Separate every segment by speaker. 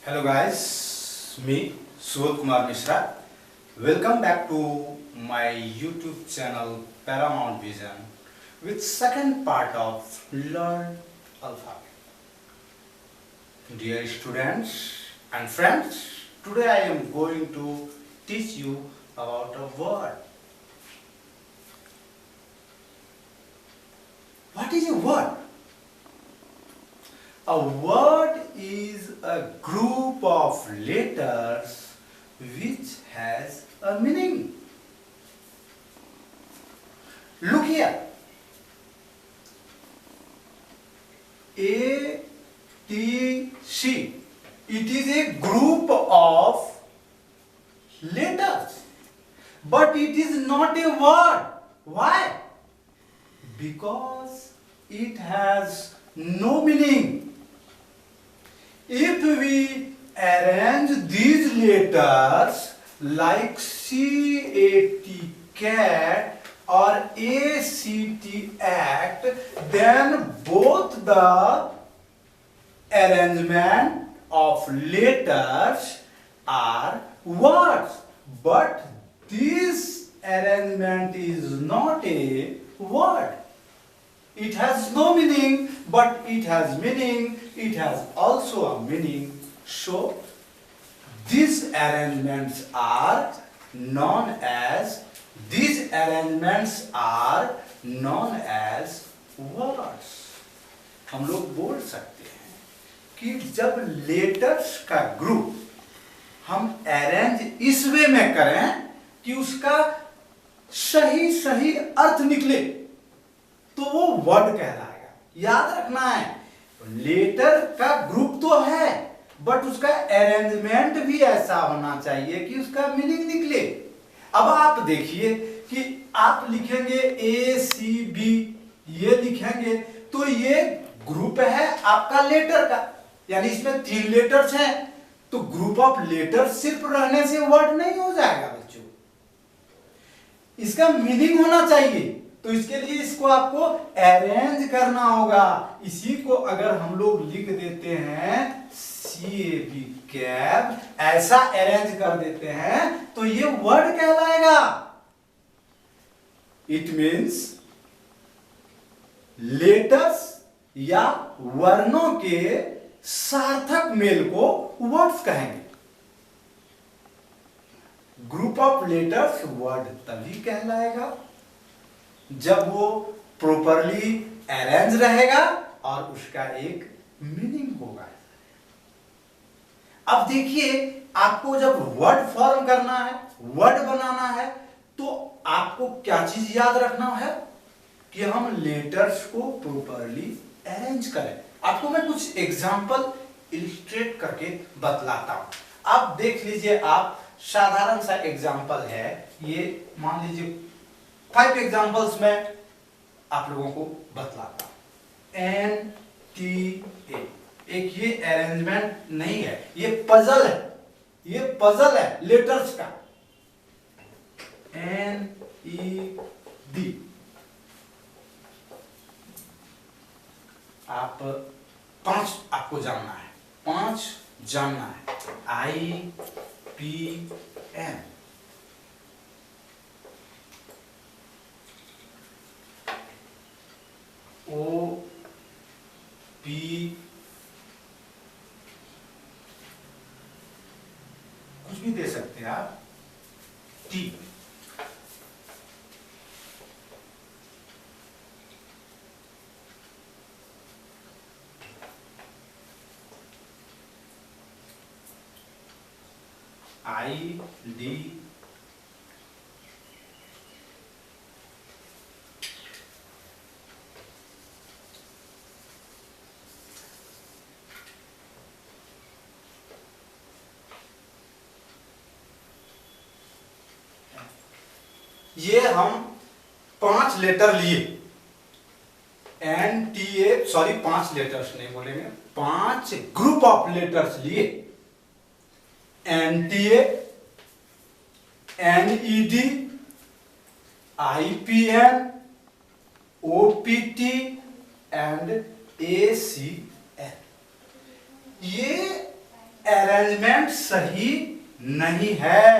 Speaker 1: Hello guys, me Subodh Kumar Mishra. Welcome back to my YouTube channel Paramount Vision with second part of Learn Alphabet. Dear students and friends, today I am going to teach you about a word. What is a word? A word is a group of letters which has a meaning. Look here. A, T, C. It is a group of letters. But it is not a word. Why? Because it has no meaning. If we arrange these letters like C-A-T cat or A-C-T act, then both the arrangement of letters are words. But this arrangement is not a word. It has no meaning, but it has meaning. It has also a meaning. So, these arrangements are known as words. हम लोग बोल सकते हैं कि जब letters का group हम arrange इस वे में करें कि उसका सही सही अर्थ निकले तो वो वर्ड कहलाएगा। याद रखना है, लेटर का ग्रुप तो है बट उसका अरेंजमेंट भी ऐसा होना चाहिए कि उसका मीनिंग निकले। अब आप देखिए कि आप लिखेंगे ए सी बी, ये लिखेंगे तो ये ग्रुप है आपका लेटर का, यानी इसमें 3 लेटर्स हैं, तो ग्रुप ऑफ लेटर्स सिर्फ रहने से वर्ड नहीं हो जाएगा बच्चों, इसका मीनिंग होना चाहिए। तो इसके लिए इसको आपको अरेंज करना होगा। इसी को अगर हम लोग लिख देते हैं CAB कैब, ऐसा अरेंज कर देते हैं तो ये वर्ड कहलाएगा। इट मीन्स लेटर्स या वर्णों के सार्थक मेल को वर्ड्स कहेंगे। ग्रुप ऑफ लेटर्स वर्ड तभी कहलाएगा जब वो प्रॉपरली अरेंज रहेगा और उसका एक मीनिंग होगा। अब देखिए, आपको जब वर्ड फॉर्म करना है, वर्ड बनाना है, तो आपको क्या चीज याद रखना है कि हम लेटर्स को प्रॉपरली अरेंज करें। आपको मैं कुछ एग्जांपल इलिस्ट्रेट करके बतलाता हूं। आप देख लीजिए, आप साधारण सा एग्जांपल है ये, मान लीजिए 5 एग्जांपल्स में आप लोगों को बतलाता हूं। NTA, एक ये अरेंजमेंट नहीं है, ये पजल है, ये पजल है लेटर्स का। NED, आप 5 आपको जानना है, 5 जानना है। IPN, OP, कुछ भी दे सकते हैं आप, T, ID, ये हम 5 लेटर लिए। NTA, सॉरी 5 लेटर्स नहीं बोलेंगे, 5 ग्रुप ऑफ लेटर्स लिए। NTA, NED, IPN, OPT and ACN। ये अरेंजमेंट सही नहीं है,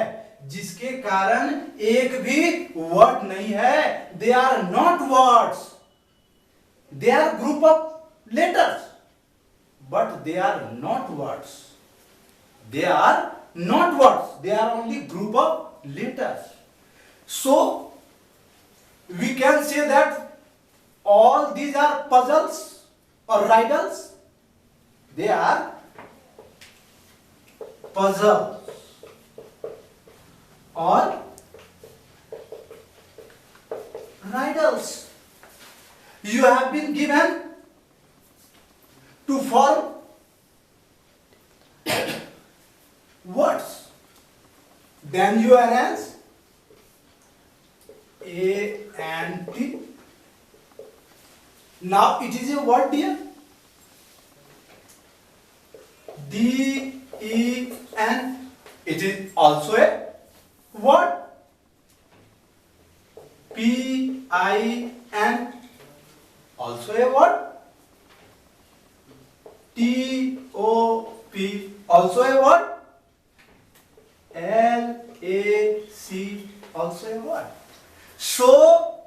Speaker 1: जिसके कारण एक भी वर्ड नहीं है। They are not words, they are group of letters, but they are not words. They are not words, they are only group of letters. So we can say that all these are puzzles or riddles. They are puzzles or riddles. You have been given to form words. Then you arrange A and T. Now it is a word, dear. D, E, N. It is also a word. P, I, N. Also a word. T, O, P. Also a word. L, A, C. Also a word. So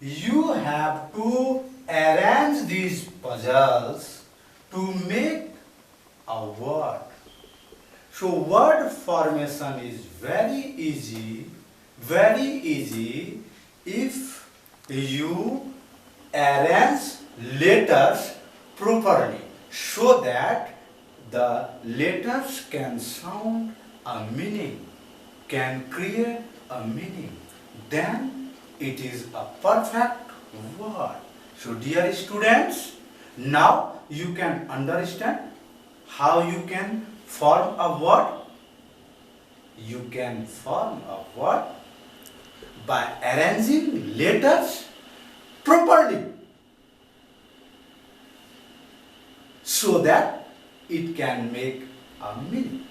Speaker 1: you have to arrange these puzzles to make a word. So word formation is very easy if you arrange letters properly, so that the letters can sound a meaning, can create a meaning. Then it is a perfect word. So dear students, now you can understand how you can form a word. You can form a word by arranging letters properly, so that it can make a meaning.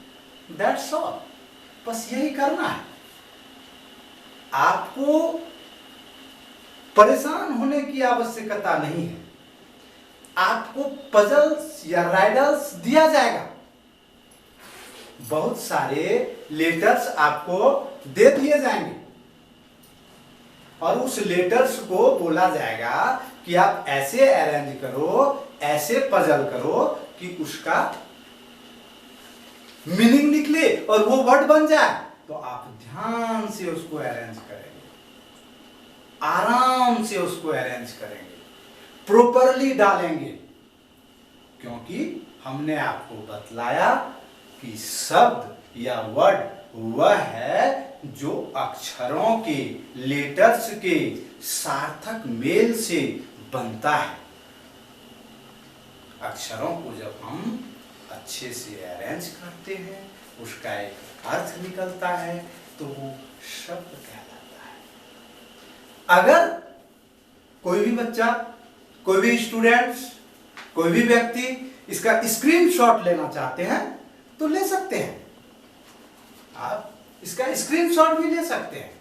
Speaker 1: That's all. बस यही करना है. आपको परेशान होने की आवश्यकता नहीं है. आपको पजल्स या राइडल्स दिया जाएगा. बहुत सारे लेटर्स आपको दे दिए जाएंगे और उस लेटर्स को बोला जाएगा कि आप ऐसे अरेंज करो, ऐसे पजल करो कि उसका मीनिंग निकले और वो वर्ड बन जाए. तो आप ध्यान से उसको अरेंज करेंगे, आराम से उसको अरेंज करेंगे, प्रॉपरली डालेंगे, क्योंकि हमने आपको बतलाया कि शब्द या वर्ड वह है जो अक्षरों के, लेटर्स के सार्थक मेल से बनता है. अक्षरों को जब हम अच्छे से अरेंज करते हैं, उसका एक अर्थ निकलता है, तो वो शब्द कहलाता है. अगर कोई भी बच्चा, कोई भी स्टूडेंट्स, कोई भी व्यक्ति इसका स्क्रीनशॉट लेना चाहते हैं तो ले सकते हैं. आप इसका स्क्रीनशॉट भी ले सकते हैं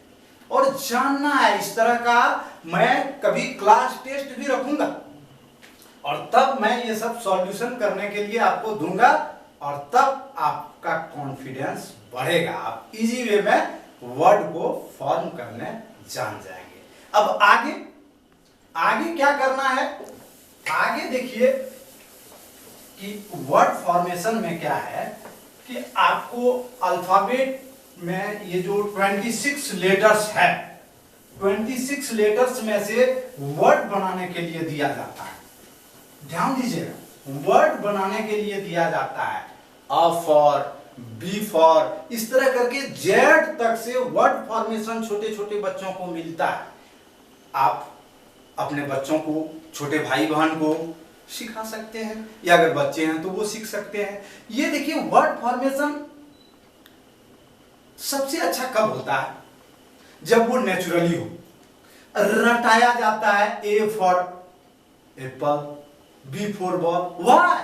Speaker 1: और जानना है इस तरह का. मैं कभी क्लास टेस्ट भी रखूंगा और तब मैं ये सब सॉल्यूशन करने के लिए आपको दूंगा और तब आपका कॉन्फिडेंस बढ़ेगा. आप इजी वे में वर्ड को फॉर्म करने जान जाएंगे. अब आगे क्या करना है? आगे देखिए कि वर्ड फॉर्मेशन में क्या है कि आपको अल्फाबेट में ये जो 26 लेटर्स है, 26 लेटर्स में से वर्ड बनाने के लिए दिया जाता है. ध्यान दीजिएगा, वर्ड बनाने के लिए दिया जाता है. अ फॉर, बी फॉर, इस तरह करके जेड तक से वर्ड फॉर्मेशन छोटे छोटे बच्चों को मिलता है. आप अपने बच्चों को, छोटे भाई बहन को सिखा सकते हैं, या अगर बच्चे हैं तो वो सीख सकते हैं. ये देखिए, वर्ड फॉर्मेशन सबसे अच्छा कब होता है? जब वो नेचुरली हो, रटाया जाता है. A for Apple, B for ball. Why?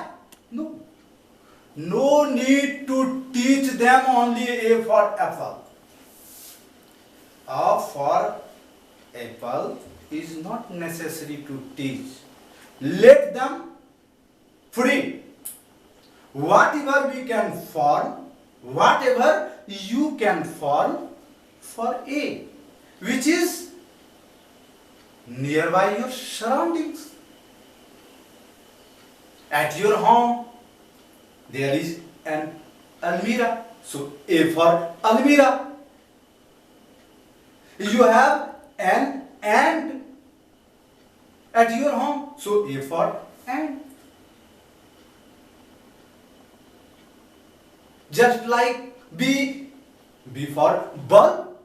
Speaker 1: No need to teach them only A for apple. A for apple is not necessary to teach. Let them free. whatever we can form, whatever you can form for A, which is nearby your surroundings. At your home, there is an almirah. So A for almirah. You have an ant at your home. So A for ant. Just like B for bulb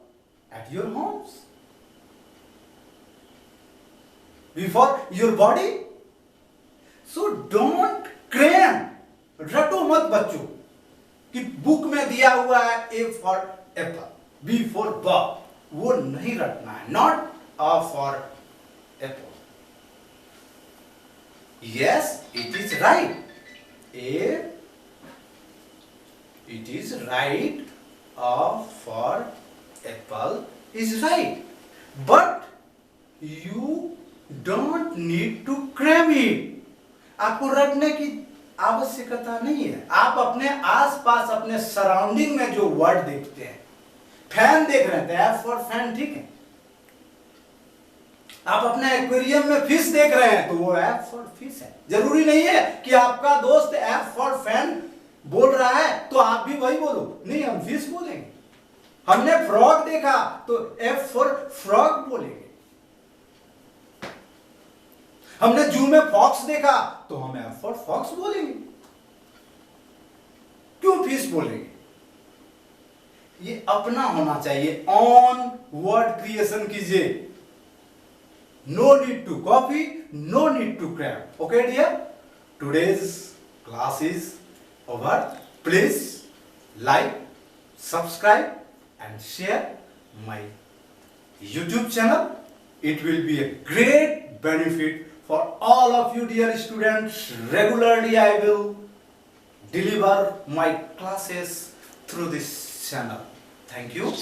Speaker 1: at your homes. B for your body. So don't cram. रटो मत बच्चों कि book में दिया हुआ है A for apple, B for ball. वो नहीं रटना है. Not A for apple. Yes, it is right. It is right. A for apple is right. But you don't need to cram it. आपको रटने की आवश्यकता नहीं है. आप अपने आसपास अपने सराउंडिंग में जो वर्ड देखते हैं, फैन देख रहे हैं, एफ फॉर फैन, ठीक है. आप अपने एक्वेरियम में फिश देख रहे हैं तो वो एफ फॉर फिश है. जरूरी नहीं है कि आपका दोस्त एफ फॉर फैन बोल रहा है तो आप भी वही बोलो. नहीं, हम फिश बोलेंगे. हमने फ्रॉग देखा तो एफ फॉर फ्रॉग बोलेंगे. हमने जू में फॉक्स देखा तो हम एफ फॉर फॉक्स बोलेंगे. क्यों फिश बोलेंगे? ये अपना होना चाहिए. ऑन वर्ड क्रिएशन कीजिए. No need to copy, no need to cram. Okay dear, today's class is over. Please like, subscribe and share my YouTube channel. It will be a great benefit for all of you dear students. Regularly I will deliver my classes through this channel. Thank you.